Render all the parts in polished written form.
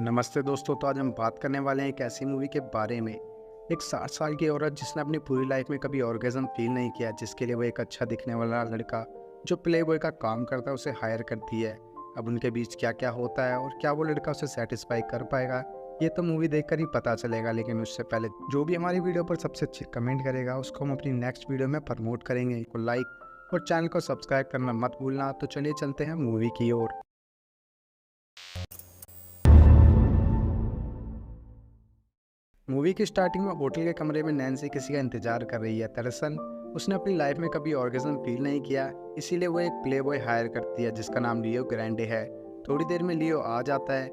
नमस्ते दोस्तों। तो आज हम बात करने वाले हैं एक ऐसी मूवी के बारे में। एक 60 साल की औरत जिसने अपनी पूरी लाइफ में कभी ऑर्गेज़म फील नहीं किया, जिसके लिए वो एक अच्छा दिखने वाला लड़का जो प्ले बॉय का काम करता है उसे हायर करती है। अब उनके बीच क्या क्या होता है और क्या वो लड़का उसे सेटिस्फाई कर पाएगा, ये तो मूवी देखकर ही पता चलेगा। लेकिन उससे पहले जो भी हमारी वीडियो पर सबसे अच्छे कमेंट करेगा उसको हम अपनी नेक्स्ट वीडियो में प्रमोट करेंगे। को लाइक और चैनल को सब्सक्राइब करना मत भूलना। तो चलिए चलते हैं मूवी की ओर। मूवी की स्टार्टिंग में होटल के कमरे में नैन्सी किसी का इंतजार कर रही है। दरअसल उसने अपनी लाइफ में कभी ऑर्गेज़म फील नहीं किया, इसीलिए वो एक प्ले बॉय हायर करती है जिसका नाम लियो ग्रैंडे है। थोड़ी देर में लियो आ जाता है।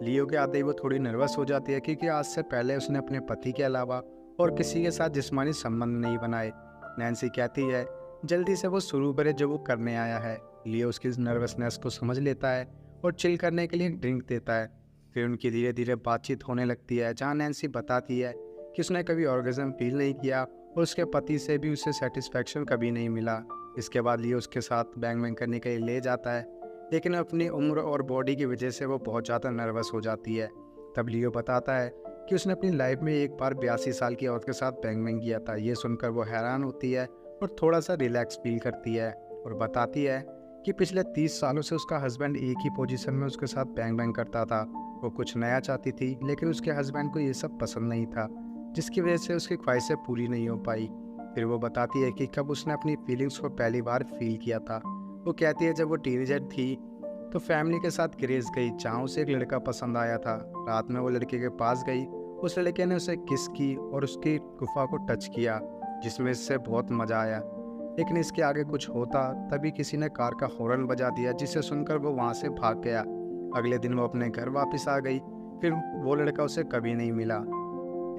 लियो के आते ही वो थोड़ी नर्वस हो जाती है क्योंकि आज से पहले उसने अपने पति के अलावा और किसी के साथ जिस्मानी संबंध नहीं बनाए। नैन्सी कहती है जल्दी से वो शुरू करे जो वो करने आया है। लियो उसकी नर्वसनेस को समझ लेता है और चिल करने के लिए ड्रिंक देता है। फिर उनकी धीरे धीरे बातचीत होने लगती है जहाँ नैन्सी बताती है कि उसने कभी ऑर्गेज़म फील नहीं किया और उसके पति से भी उसे सेटिस्फैक्शन कभी नहीं मिला। इसके बाद लियो उसके साथ बैंग बैंग करने के लिए ले जाता है, लेकिन अपनी उम्र और बॉडी की वजह से वो बहुत ज़्यादा नर्वस हो जाती है। तब लियो बताता है कि उसने अपनी लाइफ में एक बार 82 साल की औरत के साथ बैंग बैंग किया था। ये सुनकर वो हैरान होती है और थोड़ा सा रिलैक्स फील करती है और बताती है कि पिछले 30 सालों से उसका हस्बैंड एक ही पोजीशन में उसके साथ बैंग बैंग करता था। वो कुछ नया चाहती थी लेकिन उसके हस्बैंड को ये सब पसंद नहीं था, जिसकी वजह से उसकी ख्वाहिशें पूरी नहीं हो पाई। फिर वो बताती है कि कब उसने अपनी फीलिंग्स को पहली बार फील किया था। वो कहती है जब वो टीनेजर थी तो फैमिली के साथ ग्रेस गई जहाँ उसे एक लड़का पसंद आया था। रात में वो लड़के के पास गई, उस लड़के ने उसे किस की और उसकी गुफा को टच किया, जिसमें इससे बहुत मज़ा आया। लेकिन इसके आगे कुछ होता तभी किसी ने कार का हॉर्न बजा दिया, जिसे सुनकर वो वहाँ से भाग गया। अगले दिन वो अपने घर वापस आ गई। फिर वो लड़का उसे कभी नहीं मिला।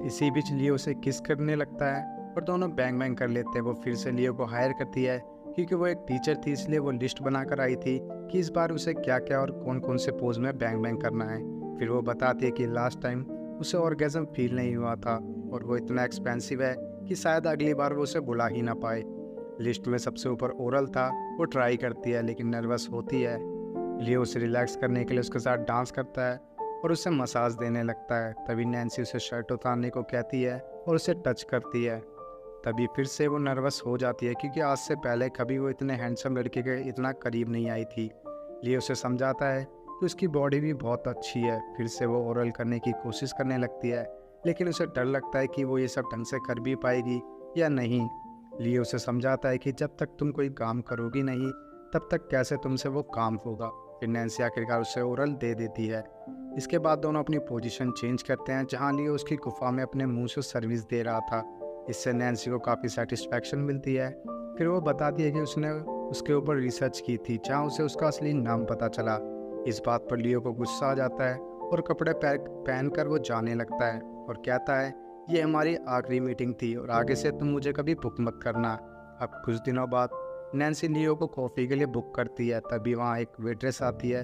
इसी बीच लियो उसे किस करने लगता है और दोनों बैंग बैंग कर लेते हैं। वो फिर से लियो को हायर करती है क्योंकि वो एक टीचर थी, इसलिए वो लिस्ट बनाकर आई थी कि इस बार उसे क्या क्या और कौन कौन से पोज में बैंग बैंग करना है। फिर वो बताती है कि लास्ट टाइम उसे ऑर्गेज़म फील नहीं हुआ था और वो इतना एक्सपेंसिव है कि शायद अगली बार वो उसे बुला ही ना पाए। लिस्ट में सबसे ऊपर ओरल था। वो ट्राई करती है लेकिन नर्वस होती है। लियो उसे रिलैक्स करने के लिए उसके साथ डांस करता है और उसे मसाज देने लगता है। तभी नैन्सी उसे शर्ट उतारने को कहती है और उसे टच करती है। तभी फिर से वो नर्वस हो जाती है क्योंकि आज से पहले कभी वो इतने हैंडसम लड़के के इतना करीब नहीं आई थी। लियो उसे समझाता है कि उसकी बॉडी भी बहुत अच्छी है। फिर से वो ओरल करने की कोशिश करने लगती है, लेकिन उसे डर लगता है कि वो ये सब ढंग से कर भी पाएगी या नहीं। लियो उसे समझाता है कि जब तक तुम कोई काम करोगी नहीं तब तक कैसे तुमसे वो काम होगा। फिर नैन्सी आखिरकार उसे ओरल दे देती है। इसके बाद दोनों अपनी पोजीशन चेंज करते हैं जहां लियो उसकी गुफा में अपने मुंह से सर्विस दे रहा था। इससे नैन्सी को काफ़ी सेटिस्फैक्शन मिलती है। फिर वो बताती है कि उसने उसके ऊपर रिसर्च की थी जहां उसे उसका असली नाम पता चला। इस बात पर लियो को गुस्सा आ जाता है और कपड़े पहन कर वो जाने लगता है और कहता है ये हमारी आखिरी मीटिंग थी और आगे से तुम मुझे कभी बुक मत करना। अब कुछ दिनों बाद नैन्सी लियो को कॉफ़ी के लिए बुक करती है। तभी वहाँ एक वेट्रेस आती है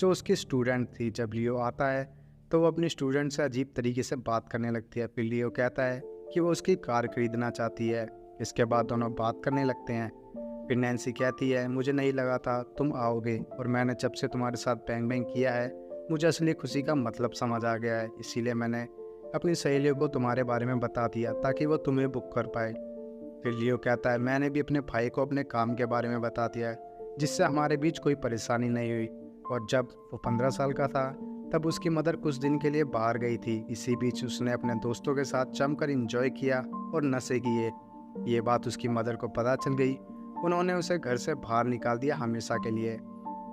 जो उसकी स्टूडेंट थी। जब लियो आता है तो वो अपनी स्टूडेंट से अजीब तरीके से बात करने लगती है। फिर लियो कहता है कि वो उसकी कार खरीदना चाहती है। इसके बाद दोनों बात करने लगते हैं। फिर नैन्सी कहती है मुझे नहीं लगा था तुम आओगे और मैंने जब से तुम्हारे साथ बैंग बैंग किया है मुझे असली खुशी का मतलब समझ आ गया है, इसीलिए मैंने अपनी सहेलियों को तुम्हारे बारे में बता दिया ताकि वो तुम्हें बुक कर पाए। फिर लियो कहता है मैंने भी अपने भाई को अपने काम के बारे में बता दिया है जिससे हमारे बीच कोई परेशानी नहीं हुई। और जब वो 15 साल का था तब उसकी मदर कुछ दिन के लिए बाहर गई थी। इसी बीच उसने अपने दोस्तों के साथ जमकर एंजॉय किया और नशे किए। ये बात उसकी मदर को पता चल गई। उन्होंने उसे घर से बाहर निकाल दिया हमेशा के लिए।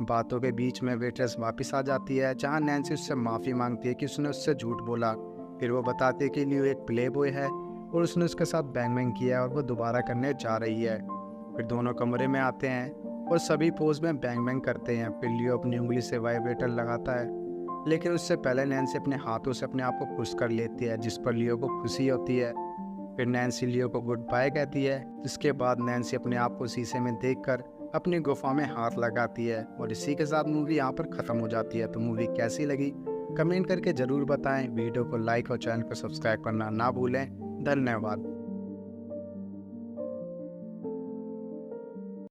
बातों के बीच में वेट्रेस वापस आ जाती है जहाँ नैन्सी उससे माफ़ी मांगती है कि उसने उससे झूठ बोला। फिर वो बताती है कि लियो एक प्ले बॉय है और उसने उसके साथ बैंग बैंग किया और वो दोबारा करने जा रही है। फिर दोनों कमरे में आते हैं और सभी पोज में बैंग बैंग करते हैं। फिर लियो अपनी उंगली से वाइब्रेटर लगाता है, लेकिन उससे पहले नैन्सी अपने हाथों से अपने आप को खुश कर लेती है, जिस पर लियो को खुशी होती है। फिर नैन्सी लियो को गुड बाय कहती है। इसके बाद नैन्सी अपने आप को शीशे में देखकर अपनी गुफा में हाथ लगाती है और इसी के साथ मूवी यहाँ पर ख़त्म हो जाती है। तो मूवी कैसी लगी कमेंट करके ज़रूर बताएं। वीडियो को लाइक और चैनल को सब्सक्राइब करना ना भूलें। धन्यवाद।